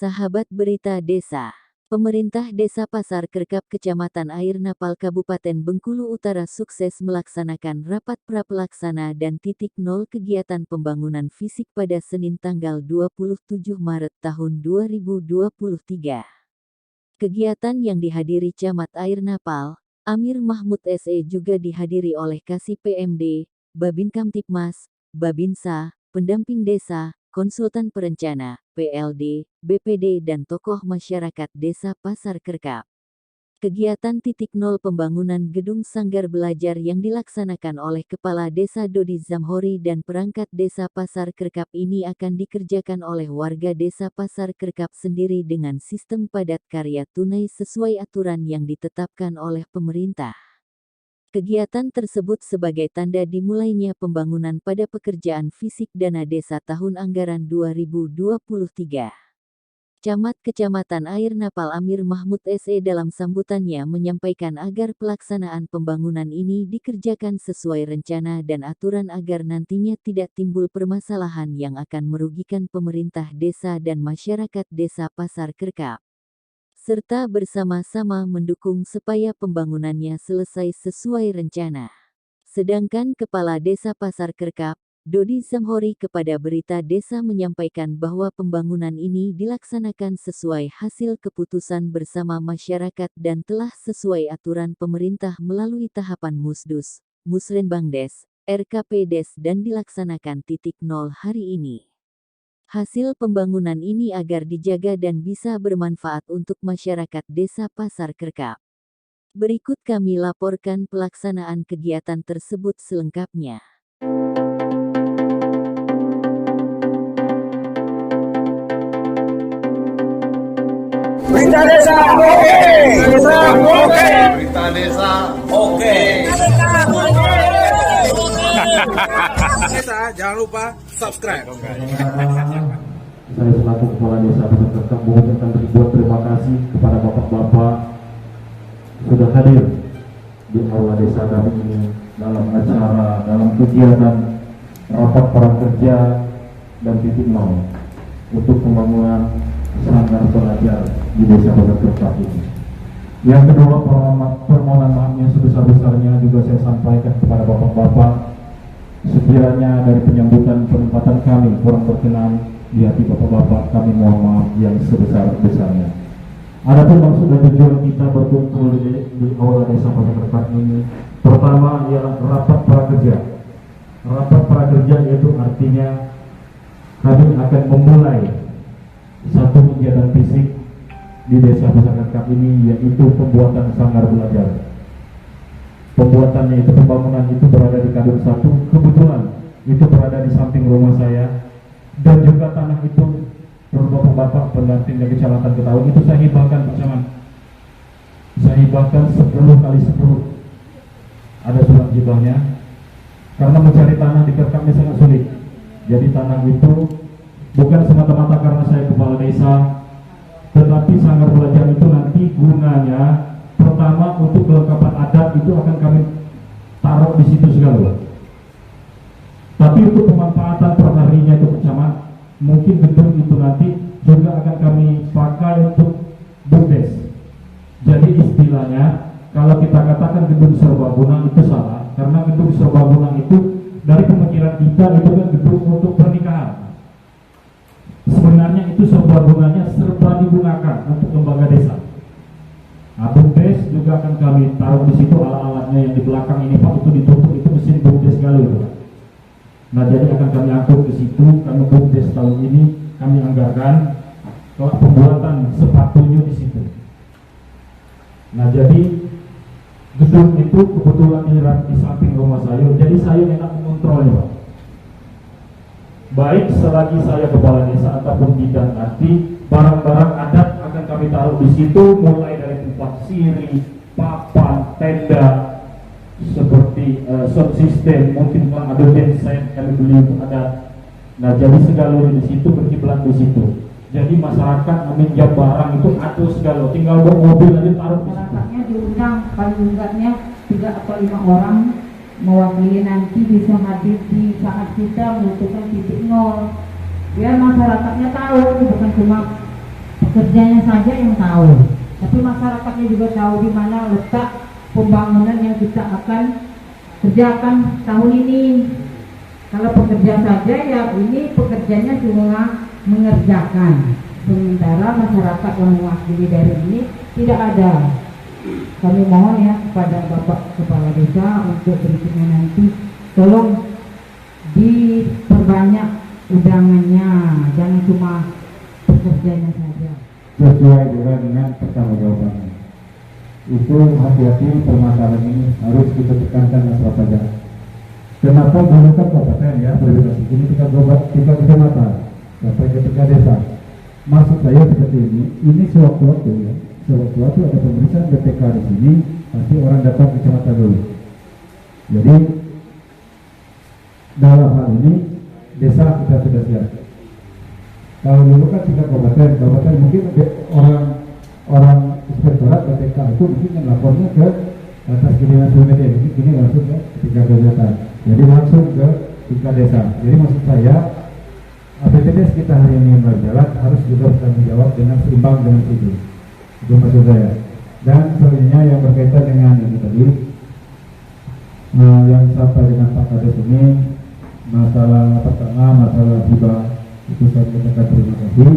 Sahabat Berita Desa, pemerintah Desa Pasar Kerkap Kecamatan Air Napal Kabupaten Bengkulu Utara sukses melaksanakan rapat prapelaksana dan titik nol kegiatan pembangunan fisik pada Senin tanggal 27 Maret tahun 2023. Kegiatan yang dihadiri Camat Air Napal, Amir Mahmud SE juga dihadiri oleh Kasih PMD, Babin Kamtipmas, Babinsa, pendamping desa, konsultan perencana, PLD, BPD dan tokoh masyarakat Desa Pasar Kerkap. Kegiatan titik nol pembangunan gedung sanggar belajar yang dilaksanakan oleh Kepala Desa Dodi Zamhori dan perangkat Desa Pasar Kerkap ini akan dikerjakan oleh warga Desa Pasar Kerkap sendiri dengan sistem padat karya tunai sesuai aturan yang ditetapkan oleh pemerintah. Kegiatan tersebut sebagai tanda dimulainya pembangunan pada pekerjaan fisik dana desa tahun anggaran 2023. Camat Kecamatan Air Napal Amir Mahmud SE dalam sambutannya menyampaikan agar pelaksanaan pembangunan ini dikerjakan sesuai rencana dan aturan agar nantinya tidak timbul permasalahan yang akan merugikan pemerintah desa dan masyarakat Desa Pasar Kerkap, serta bersama-sama mendukung supaya pembangunannya selesai sesuai rencana. Sedangkan Kepala Desa Pasar Kerkap, Dodi Zamhori kepada Berita Desa menyampaikan bahwa pembangunan ini dilaksanakan sesuai hasil keputusan bersama masyarakat dan telah sesuai aturan pemerintah melalui tahapan Musdus, Musrenbangdes, RKPdes dan dilaksanakan titik nol hari ini. Hasil pembangunan ini agar dijaga dan bisa bermanfaat untuk masyarakat Desa Pasar Kerkap. Berikut kami laporkan pelaksanaan kegiatan tersebut selengkapnya. Berita Desa oke. Berita Desa oke. Desa jangan lupa subscribe. Saya selaku Kepala Desa Pasar Kerkap mengucapkan ribuan terima kasih kepada bapak-bapak sudah hadir di aula desa kami ini dalam kegiatan rapat prakerja dan titik nol untuk pembangunan sanggar belajar di Desa Pasar Kerkap ini. Yang kedua, permohonan maaf yang sebesar-besarnya juga saya sampaikan kepada bapak-bapak sekiranya dari penyambutan penempatan kami kurang berkenan di hati bapak-bapak, kami mohon maaf yang sebesar-besarnya. Adapun maksud dan tujuan kita berkumpul di aula Desa Pasar Kerkap ini, pertama ialah rapat prakerja. Rapat prakerja yaitu artinya kami akan memulai satu kegiatan fisik di Desa Pasar Kerkap ini, yaitu pembuatan sanggar belajar. Pembuatannya itu, pembangunan itu berada di Kadun 1, kebetulan itu berada di samping rumah saya, dan juga tanah itu bapak-bapak pendamping dari Kecamatan Ketawun itu saya hibahkan bersama. Saya hibahkan 10 kali 10. Ada surat hibahnya. Karena mencari tanah di Kerkap ini sangat sulit. Jadi tanah itu bukan semata-mata karena saya kepala desa, tetapi sanggar belajar itu nanti gunanya pertama untuk kelengkapan adat itu akan kami taruh di situ segala. Tapi untuk pemanfaatan perharinya itu bersama, mungkin gedung itu nanti juga akan kami pakai untuk bumdes. Jadi istilahnya kalau kita katakan gedung serbaguna itu salah, karena gedung serbaguna itu dari pemikiran kita itu kan gedung untuk pernikahan. Sebenarnya itu serbagunanya serba digunakan untuk lembaga desa. Nah, bumdes juga akan kami taruh di situ, alat-alatnya yang di belakang ini Pak itu ditutup, itu mesin bumdes sekali itu Pak. Nah, jadi akan kami angkut ke situ, kami bumdes tahun ini kami anggarkan kalau pembuatan sepatunya di situ. Nah, jadi gedung itu kebetulan di samping rumah saya, jadi saya enak mengontrolnya Pak. Baik selagi saya kepala desa ataupun tidak, nanti barang-barang adat akan kami taruh di situ, mulai dari tempat siri, papan, tenda, seperti sound system, mungkin kalau ada genset kami beli untuk adat. Nah, jadi segala di situ, berkiblat di situ. Jadi masyarakat meminjam barang itu ada segala, tinggal bawa mobil aja taruh di situ. Masyarakatnya diundang, paling unggatnya 3 atau 5 orang mewakili nanti bisa hadir di saat kita membutuhkan titik nol, biar masyarakatnya tahu bukan cuma pekerjanya saja yang tahu, tapi masyarakatnya juga tahu di mana letak pembangunan yang kita akan kerjakan tahun ini. Kalau pekerja saja ya ini pekerjanya cuma mengerjakan, sementara masyarakat yang mewakili dari ini tidak ada. Kami mohon ya kepada Bapak Kepala Desa untuk berikutnya nanti tolong diperbanyak undangannya, jangan cuma pekerjanya saja. Sesuai juga dengan pertanggungjawabannya. Itu hati-hati permasalahan ini harus kita tekankan masalah pajak. Kenapa menggunakan kabupaten ya berbeda ini kita kecamatan sampai ke tingkat desa. Maksud saya seperti ini sewaktu-waktu ya. Sewaktu-waktu ada pemeriksaan BPK di sini, pasti orang datang ke kecamatan dulu. Jadi dalam hal ini desa kita sudah siap. Kalau dulu kan tingkat kabupaten mungkin orang inspektorat BPK itu mungkin yang lapornya ke atas kedinas BPD, ini langsung ke tingkat kecamatan. Jadi langsung ke tingkat desa. Jadi maksud saya APBD kita hari ini berjalan harus juga bertanggung jawab dengan seimbang dengan itu. Itu maksud saya. Dan selanjutnya yang berkaitan dengan ini tadi, yang sampai dengan Pak Kades ini, masalah pertama, masalah hibah, itu saya katakan terima kasih.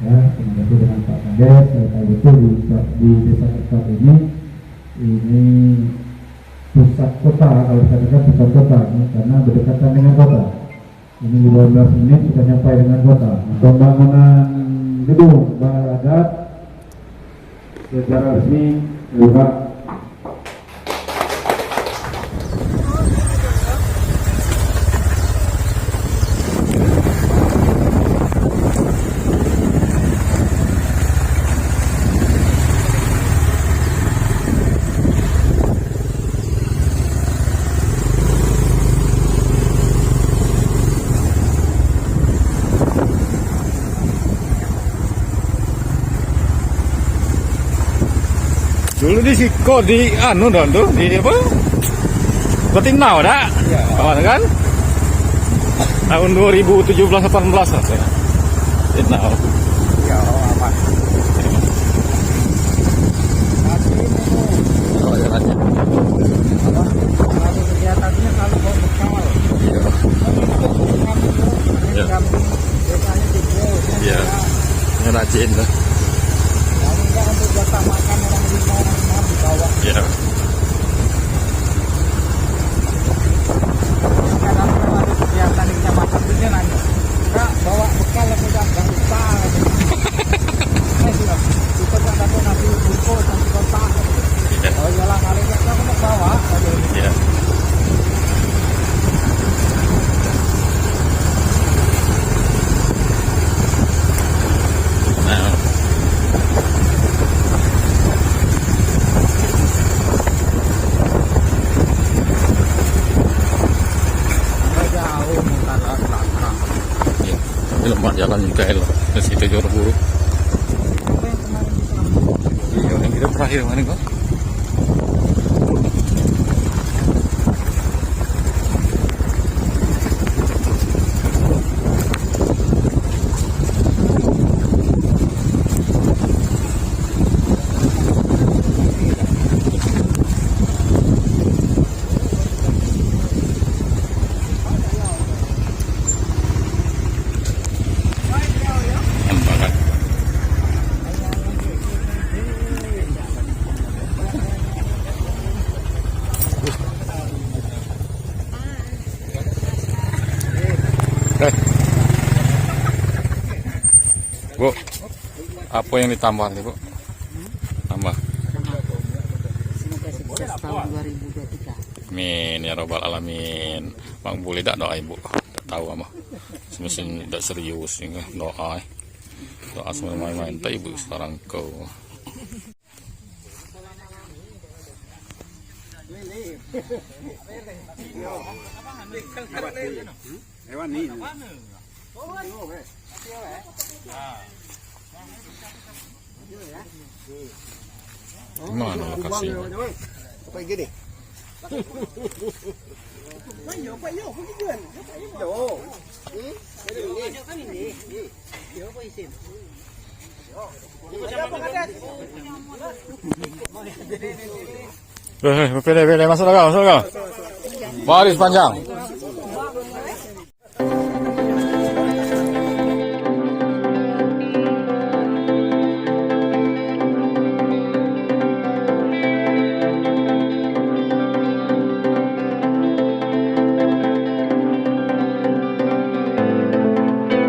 Ya, terima kasih dengan Pak Kades. Saya tahu betul di desa Kerkap ini pusat kota, kalau saya katakan pusat kota, karena berdekatan dengan kota. Ini 12 menit kita nyampai dengan kota. Pembangunan gedung balai adat secara resmi juga dulu di Siko di anu dong tuh di apa? Betinau dah. Ya. Kawan kan? Tahun 2017-18 saya. Betinau. Ya, apa? Oh, ya aja. Kalau kegiatannya kalau mau bekal. Iya. Desanya jebol. Iya. Ngerajin tuh. Kalau enggak untuk jatah makan orang di bawah dibawa. Iya. Kadang ada kegiatan di kecamatan itu dia nanya, Kak bawa bekal apa enggak? Jangan lupa. Kita kan dapat nasi bungkus nasi kotak. Iya. Oh iyalah kali ini aku mau bawa. Iya. Nah. Jauh mutar belakang. Iya. Lemah jalan juga elah. Ke situ Johor Bahru. Iya, yang kita terakhir mana kok? Embarang. Bu, apa yang ditambah nih Bu? Tambah. Semoga sukses tahun 2023. Amin ya robbal alamin. Bang boleh tak doa ibu? Tak tahu apa. Semestinya tak serius ini doa. Doa semua main-main. Tak ibu sekarang kau. Hewan nih. Mana lokasinya? Apa gini? Pilih, masuk kau. Baris panjang.